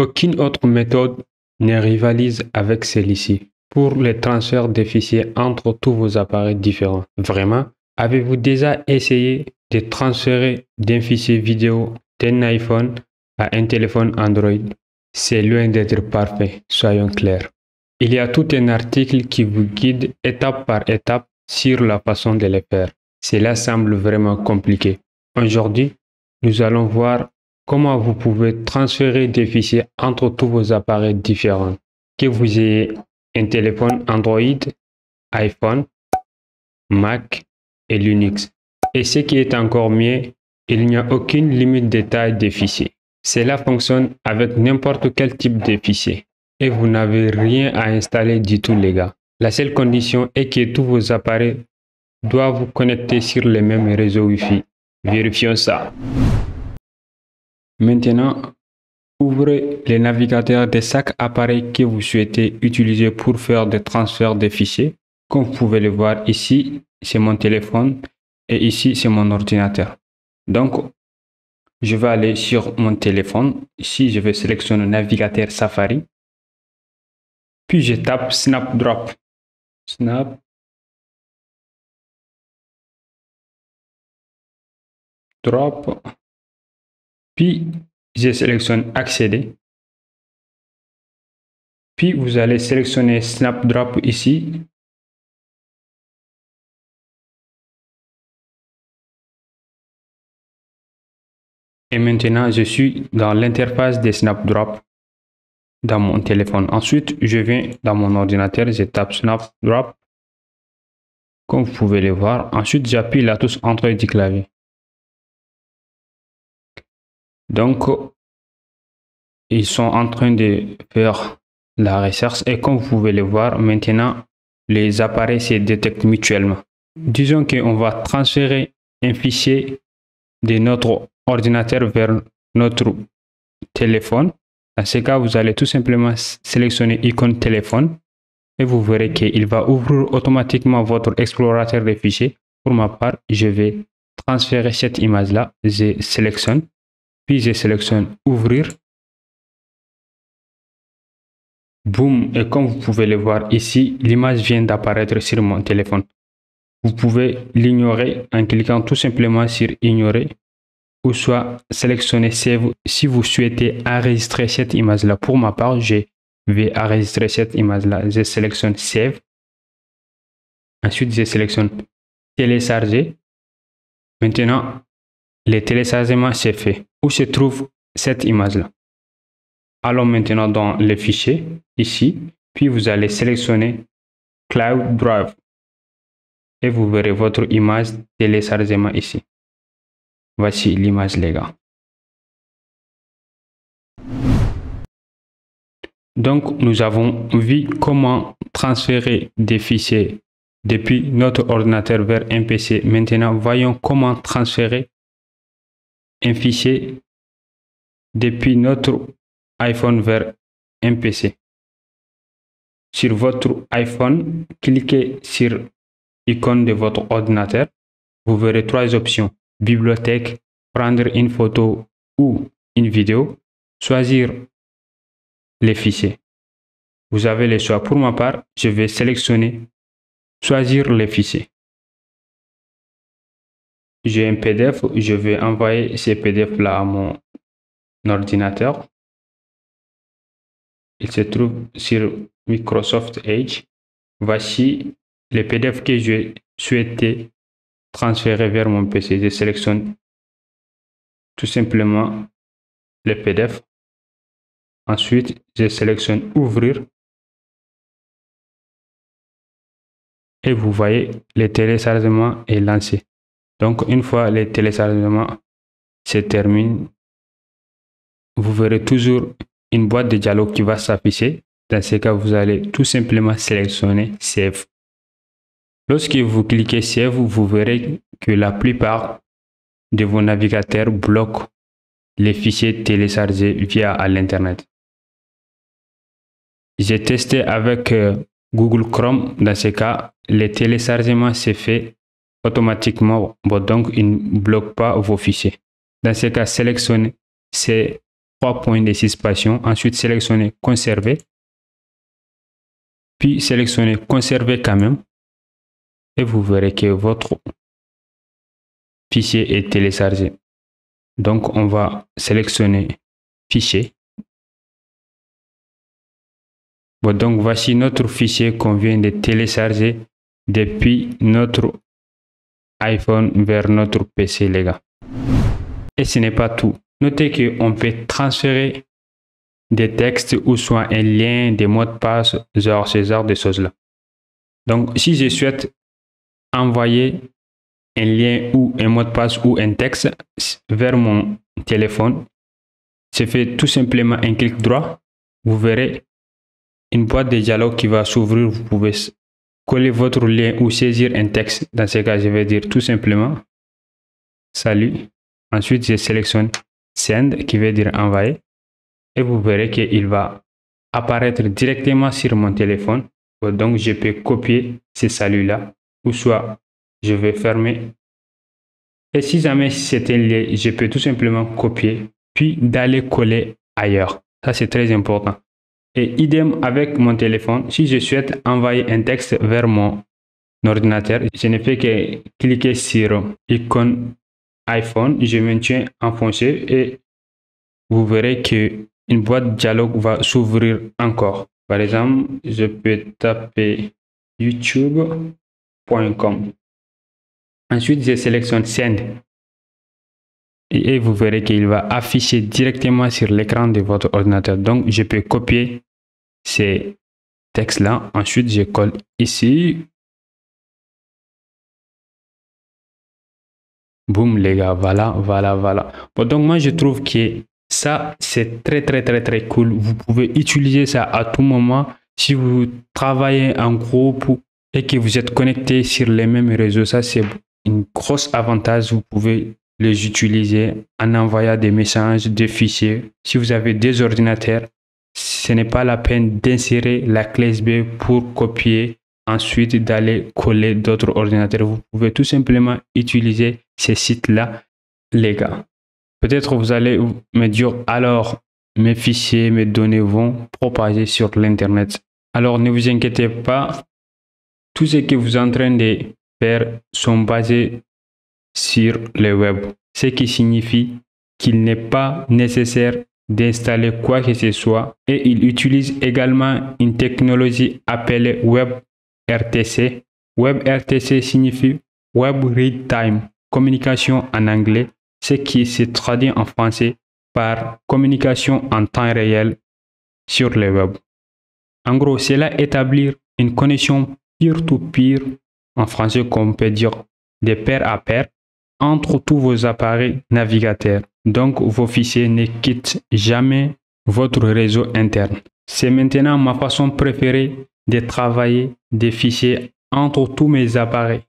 Aucune autre méthode ne rivalise avec celle-ci pour les transferts des fichiers entre tous vos appareils différents. Vraiment, avez-vous déjà essayé de transférer d'un fichier vidéo d'un iPhone à un téléphone Android? C'est loin d'être parfait, soyons clairs. Il y a tout un article qui vous guide étape par étape sur la façon de le faire. Cela semble vraiment compliqué. Aujourd'hui, nous allons voir comment vous pouvez transférer des fichiers entre tous vos appareils différents. Que vous ayez un téléphone Android, iPhone, Mac et Linux. Et ce qui est encore mieux, il n'y a aucune limite de taille des fichiers. Cela fonctionne avec n'importe quel type de fichier. Et vous n'avez rien à installer du tout, les gars. La seule condition est que tous vos appareils doivent vous connecter sur le même réseau Wi-Fi. Vérifions ça. Maintenant, ouvrez le navigateur de chaque appareil que vous souhaitez utiliser pour faire des transferts de fichiers. Comme vous pouvez le voir ici, c'est mon téléphone et ici, c'est mon ordinateur. Donc, je vais aller sur mon téléphone. Ici, je vais sélectionner le navigateur Safari. Puis, je tape Snapdrop. Snapdrop. Puis, je sélectionne Accéder. Puis, vous allez sélectionner Snapdrop ici. Et maintenant, je suis dans l'interface de Snapdrop dans mon téléphone. Ensuite, je viens dans mon ordinateur, je tape Snapdrop. Comme vous pouvez le voir. Ensuite, j'appuie la touche Entrée du clavier. Donc, ils sont en train de faire la recherche et comme vous pouvez le voir, maintenant, les appareils se détectent mutuellement. Disons qu'on va transférer un fichier de notre ordinateur vers notre téléphone. Dans ce cas, vous allez tout simplement sélectionner icône téléphone et vous verrez qu'il va ouvrir automatiquement votre explorateur de fichiers. Pour ma part, je vais transférer cette image-là. Je sélectionne, puis je sélectionne ouvrir. Boum, et comme vous pouvez le voir ici, l'image vient d'apparaître sur mon téléphone. Vous pouvez l'ignorer en cliquant tout simplement sur ignorer ou soit sélectionner save si vous souhaitez enregistrer cette image-là. Pour ma part, je vais enregistrer cette image-là. Je sélectionne save. Ensuite, je sélectionne télécharger. Maintenant, le téléchargement c'est fait. Où se trouve cette image-là? Allons maintenant dans le fichier, ici, puis vous allez sélectionner Cloud Drive et vous verrez votre image téléchargement ici. Voici l'image, les gars. Donc, nous avons vu comment transférer des fichiers depuis notre ordinateur vers un PC. Maintenant, voyons comment transférer un fichier depuis notre iPhone vers un PC. Sur votre iPhone, cliquez sur l'icône de votre ordinateur. Vous verrez trois options. Bibliothèque, prendre une photo ou une vidéo, choisir les fichiers. Vous avez le choix. Pour ma part, je vais sélectionner choisir les fichiers. J'ai un PDF, je vais envoyer ces PDF là à mon ordinateur. Il se trouve sur Microsoft Edge. Voici les PDF que je souhaitais transférer vers mon PC. Je sélectionne tout simplement le PDF. Ensuite, je sélectionne ouvrir. Et vous voyez, le téléchargement est lancé. Donc, une fois le téléchargement se termine, vous verrez toujours une boîte de dialogue qui va s'afficher. Dans ce cas, vous allez tout simplement sélectionner Save. Lorsque vous cliquez Save, vous verrez que la plupart de vos navigateurs bloquent les fichiers téléchargés via l'Internet. J'ai testé avec Google Chrome. Dans ce cas, le téléchargement s'est fait automatiquement. Donc, il ne bloque pas vos fichiers. Dans ce cas, sélectionnez 3 points de suspension. Ensuite, sélectionnez conserver. Puis sélectionnez conserver quand même. Et vous verrez que votre fichier est téléchargé. Donc, on va sélectionner fichier. Bon, donc, voici notre fichier qu'on vient de télécharger depuis notre iPhone vers notre PC, les gars. Et ce n'est pas tout. Notez qu'on peut transférer des textes ou soit un lien, des mots de passe, genre ce genre de choses-là. Donc, si je souhaite envoyer un lien ou un mot de passe ou un texte vers mon téléphone, je fais tout simplement un clic droit. Vous verrez une boîte de dialogue qui va s'ouvrir. Vous pouvez coller votre lien ou saisir un texte. Dans ce cas, je vais dire tout simplement salut. Ensuite, je sélectionne send qui veut dire envoyer. Et vous verrez qu'il va apparaître directement sur mon téléphone. Donc, je peux copier ce salut-là ou soit je vais fermer. Et si jamais c'est un lien, je peux tout simplement copier puis d'aller coller ailleurs. Ça, c'est très important. Et idem avec mon téléphone, si je souhaite envoyer un texte vers mon ordinateur, je ne fais que cliquer sur l'icône iPhone, je maintiens enfoncé et vous verrez que une boîte de dialogue va s'ouvrir encore. Par exemple, je peux taper youtube.com. Ensuite, je sélectionne Send. Et vous verrez qu'il va afficher directement sur l'écran de votre ordinateur. Donc, je peux copier ces textes-là. Ensuite, je colle ici. Boum, les gars. Voilà. Bon, donc, moi, je trouve que ça, c'est très cool. Vous pouvez utiliser ça à tout moment. Si vous travaillez en groupe et que vous êtes connecté sur les mêmes réseaux, ça, c'est un gros avantage. Vous pouvez les utiliser en envoyant des messages, des fichiers. Si vous avez des ordinateurs, ce n'est pas la peine d'insérer la clé USB pour copier, ensuite d'aller coller d'autres ordinateurs. Vous pouvez tout simplement utiliser ces sites-là, les gars. Peut-être vous allez me dire, alors mes fichiers, mes données vont propager sur l'Internet. Alors ne vous inquiétez pas, tout ce que vous êtes en train de faire sont basés sur le web, ce qui signifie qu'il n'est pas nécessaire d'installer quoi que ce soit et il utilise également une technologie appelée WebRTC. WebRTC signifie Web Read Time, communication en anglais, ce qui se traduit en français par communication en temps réel sur le web. En gros, c'est là établir une connexion peer-to-peer, en français qu'on peut dire de pair à pair, entre tous vos appareils navigateurs. Donc, vos fichiers ne quittent jamais votre réseau interne. C'est maintenant ma façon préférée de travailler des fichiers entre tous mes appareils.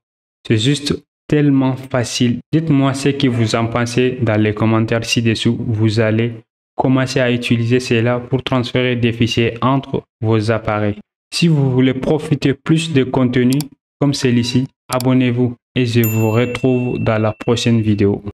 C'est juste tellement facile. Dites-moi ce que vous en pensez dans les commentaires ci-dessous. Vous allez commencer à utiliser cela pour transférer des fichiers entre vos appareils. Si vous voulez profiter plus de contenu comme celui-ci, abonnez-vous et je vous retrouve dans la prochaine vidéo.